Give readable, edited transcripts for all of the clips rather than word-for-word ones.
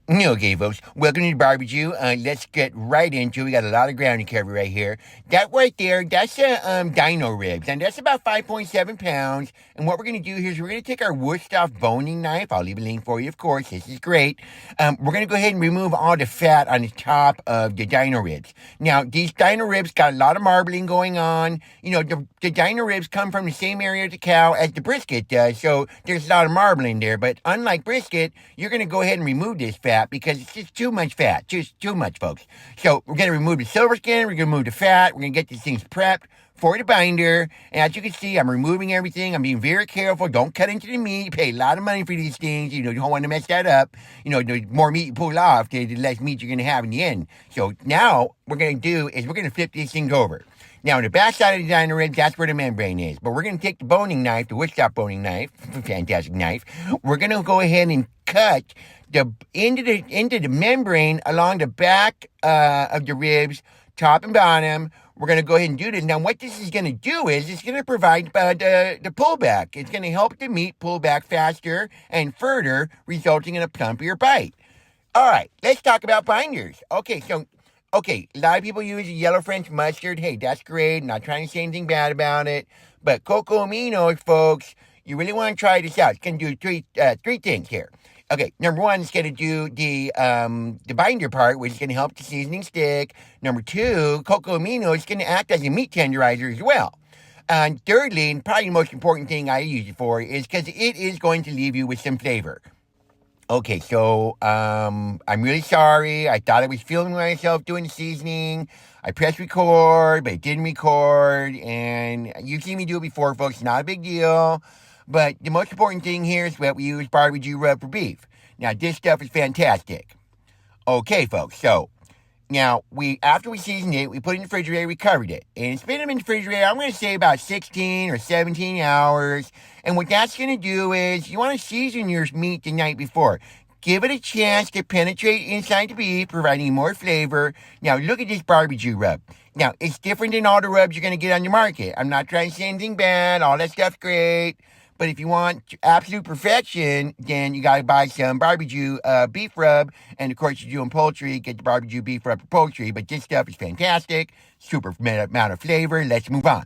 Okay, folks, welcome to the barbecue. Let's get right into it. We got a lot of ground to cover right here. That right there, that's dino ribs, and that's about 5.7 pounds. And what we're going to do here is we're going to take our wood-stop boning knife. I'll leave a link for you, of course. This is great. We're going to go ahead and remove all the fat on the top of the dino ribs. Now, these dino ribs got a lot of marbling going on. You know, the dino ribs come from the same area of the cow as the brisket does, so there's a lot of marbling there. But unlike brisket, you're going to go ahead and remove this fat because it's just too much fat. Just too much, folks. So we're going to remove the silver skin. We're going to remove the fat. We're going to get these things prepped for the binder. And as you can see, I'm removing everything. I'm being very careful. Don't cut into the meat. You pay a lot of money for these things. You don't want to mess that up. The more meat you pull off, the less meat you're going to have in the end. So now what we're going to do is we're going to flip these things over. Now, on the back side of the dino ribs, that's where the membrane is. But we're going to take the boning knife, the woodstop boning knife, fantastic knife. We're going to go ahead and cut into the membrane along the back of the ribs, top and bottom. We're going to go ahead and do this. Now, what this is going to do is it's going to provide the pullback. It's going to help the meat pull back faster and further, resulting in a plumpier bite. All right, let's talk about binders. Okay, a lot of people use yellow French mustard. Hey, that's great. Not trying to say anything bad about it. But Coco amino, folks, you really want to try this out. It's going to do three things here. Okay, number one, it's going to do the binder part, which is going to help the seasoning stick. Number two, Coco amino is going to act as a meat tenderizer as well. And thirdly, and probably the most important thing I use it for, is because it is going to leave you with some flavor. Okay, so I'm really sorry. I thought I was filming myself doing the seasoning. I pressed record, but it didn't record. And you've seen me do it before, folks. Not a big deal. But the most important thing here is that we use barbecue rub for beef. Now, this stuff is fantastic. Okay, folks, so now after we seasoned it, we put it in the refrigerator, we covered it. And it's been in the refrigerator, I'm going to say about 16 or 17 hours. And what that's going to do is you want to season your meat the night before. Give it a chance to penetrate inside the beef, providing more flavor. Now, look at this barbecue rub. Now, it's different than all the rubs you're going to get on the market. I'm not trying to say anything bad. All that stuff's great. But if you want absolute perfection, then you got to buy some barbecue beef rub. And, of course, you're doing poultry, get the barbecue beef rub for poultry. But this stuff is fantastic. Super amount of flavor. Let's move on.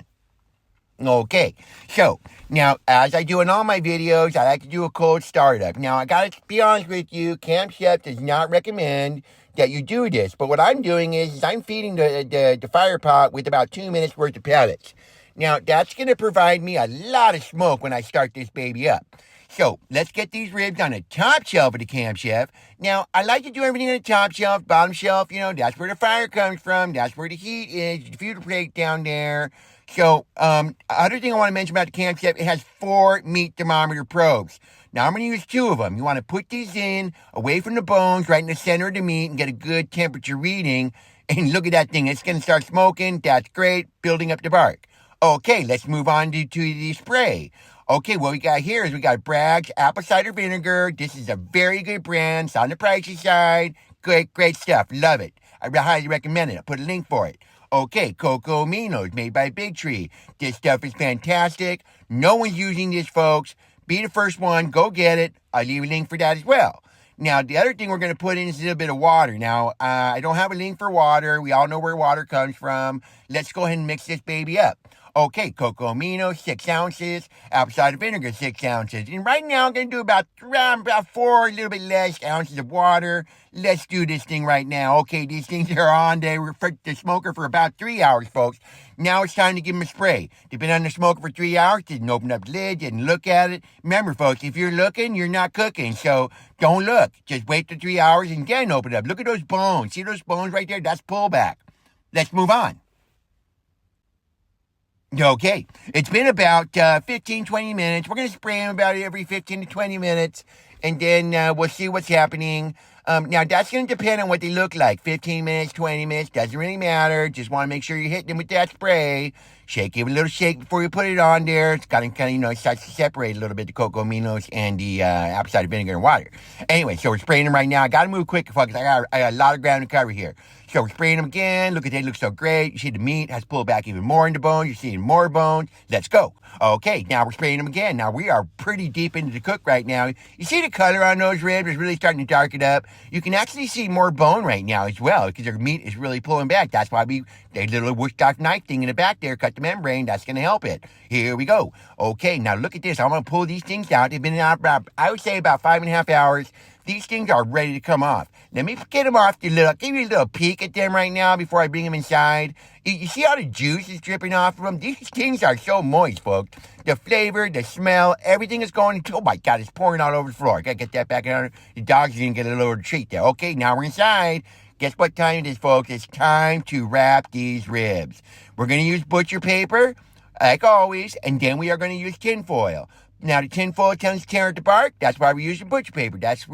Okay, so now as I do in all my videos, I like to do a cold startup. Now I gotta be honest with you, Camp Chef does not recommend that you do this. But what I'm doing is I'm feeding the fire pot with about 2 minutes worth of pellets. Now that's gonna provide me a lot of smoke when I start this baby up. So let's get these ribs on the top shelf of the Camp Chef. Now, I like to do everything on the top shelf, bottom shelf, that's where the fire comes from. That's where the heat is, the fuel plate down there. So, other thing I want to mention about the Camp Chef, it has 4 meat thermometer probes. Now, I'm going to use 2 of them. You want to put these in, away from the bones, right in the center of the meat, and get a good temperature reading. And look at that thing. It's going to start smoking. That's great. Building up the bark. Okay, let's move on to the spray. Okay, what we got here is we got Bragg's apple cider vinegar. This is a very good brand. It's on the pricey side. Great stuff. Love it. I highly recommend it. I'll put a link for it. Okay, Coco Aminos, made by Big Tree. This stuff is fantastic. No one's using this, folks. Be the first one. Go get it. I'll leave a link for that as well. Now, the other thing we're going to put in is a little bit of water. Now, I don't have a link for water. We all know where water comes from. Let's go ahead and mix this baby up. Okay, Coco Amino, 6 ounces. Apple cider vinegar, 6 ounces. And right now, I'm going to do about 4, a little bit less ounces of water. Let's do this thing right now. Okay, these things are on. They were for the smoker for about 3 hours, folks. Now it's time to give them a spray. They've been on the smoker for 3 hours. Didn't open up the lid. Didn't look at it. Remember, folks, if you're looking, you're not cooking. So don't look. Just wait for 3 hours and then open it up. Look at those bones. See those bones right there? That's pullback. Let's move on. Okay, it's been about 15, 20 minutes. We're going to spray them about every 15 to 20 minutes, and then we'll see what's happening. Now, that's going to depend on what they look like. 15 minutes, 20 minutes, doesn't really matter. Just want to make sure you're hitting them with that spray. Shake, give it a little shake before you put it on there. It's got to kind of, it starts to separate a little bit, the cocoa aminos and the apple cider vinegar and water. Anyway, so we're spraying them right now. I got to move quick, folks. I got a lot of ground to cover here. So we're spraying them again. Look at that, looks so great. You see the meat has pulled back even more into bones. You're seeing more bones. Let's go. Okay, now we're spraying them again. Now we are pretty deep into the cook right now. You see the color on those ribs is really starting to darken up. You can actually see more bone right now as well because their meat is really pulling back. That's why the little Woodstock knife thing in the back there cut the membrane. That's going to help it. Here we go. Okay, now look at this. I'm going to pull these things out. They've been out about, I would say, about 5.5 hours. These things are ready to come off. Let me get them off. Give you a little peek at them right now before I bring them inside. You see how the juice is dripping off of them? These things are so moist, folks. The flavor, the smell, everything is going. Oh my God, it's pouring all over the floor. I gotta get that back in. The dogs are gonna get a little treat there. Okay, now we're inside. Guess what time it is, folks? It's time to wrap these ribs. We're gonna use butcher paper, like always, and then we are gonna use tin foil. Now, the tin foil tends to tear at the bark. That's why we use the butcher paper. It's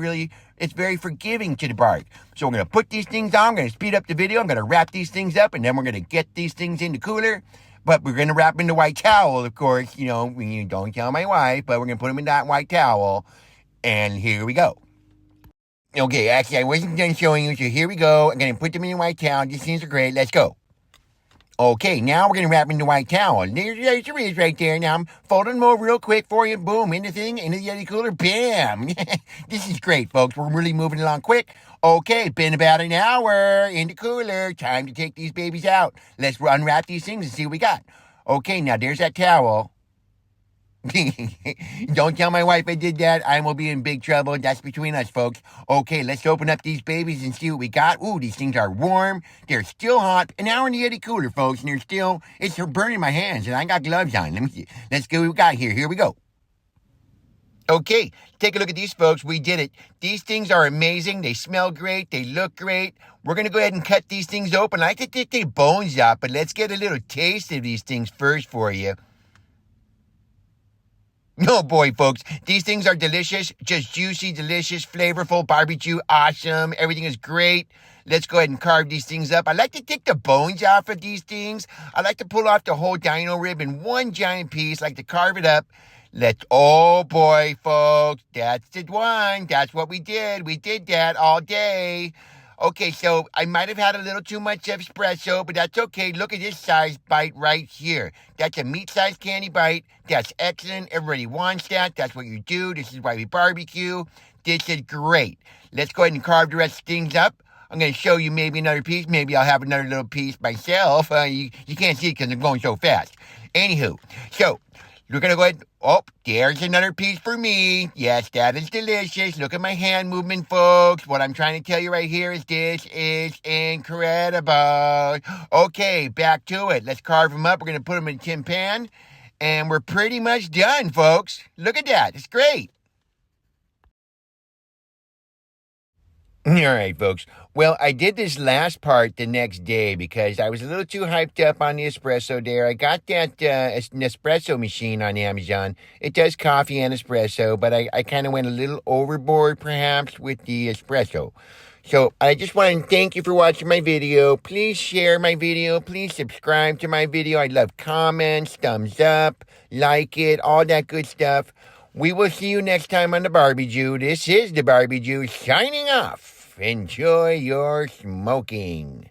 very forgiving to the bark. So we're going to put these things on. I'm going to speed up the video. I'm going to wrap these things up, and then we're going to get these things in the cooler. But we're going to wrap them in the white towel, of course. Don't tell my wife, but we're going to put them in that white towel. And here we go. Okay, actually, I wasn't done showing you, so here we go. I'm going to put them in the white towel. These things are great. Let's go. Okay, now we're going to wrap them in the white towel. There's your ribs right there. Now I'm folding them over real quick for you. Boom, into the Yeti cooler. Bam. This is great, folks. We're really moving along quick. Okay, been about an hour in the cooler. Time to take these babies out. Let's unwrap these things and see what we got. Okay, now there's that towel. Don't tell my wife I did that. I will be in big trouble. That's between us, folks. Okay, let's open up these babies and see what we got. Ooh, these things are warm. They're still hot. An hour in the Yeti cooler, folks, and it's burning my hands, and I got gloves on. Let me see. Let's see what we got here. Here we go. Okay, take a look at these, folks. We did it. These things are amazing. They smell great. They look great. We're going to go ahead and cut these things open. I like to take the bones out, but let's get a little taste of these things first for you. No, boy, folks, these things are delicious, just juicy, delicious, flavorful, barbecue, awesome. Everything is great. Let's go ahead and carve these things up. I like to take the bones off of these things. I like to pull off the whole dino rib in one giant piece, like to carve it up. Oh boy, folks, that's the one. That's what we did. We did that all day. Okay, so I might have had a little too much espresso, but that's okay. Look at this size bite right here. That's a meat-sized candy bite. That's excellent. Everybody wants that. That's what you do. This is why we barbecue. This is great. Let's go ahead and carve the rest of things up. I'm going to show you maybe another piece. Maybe I'll have another little piece myself. You can't see it because I'm going so fast. Anywho, so we're going to go ahead. Oh, there's another piece for me. Yes, that is delicious. Look at my hand movement, folks. What I'm trying to tell you right here is this is incredible. Okay, back to it. Let's carve them up. We're going to put them in a tin pan. And we're pretty much done, folks. Look at that. It's great. All right, folks. Well, I did this last part the next day because I was a little too hyped up on the espresso there. I got that Nespresso machine on Amazon. It does coffee and espresso, but I kind of went a little overboard, perhaps, with the espresso. So I just want to thank you for watching my video. Please share my video. Please subscribe to my video. I love comments, thumbs up, like it, all that good stuff. We will see you next time on the Barbie-Jew. This is the Barbie-Jew signing off. Enjoy your smoking.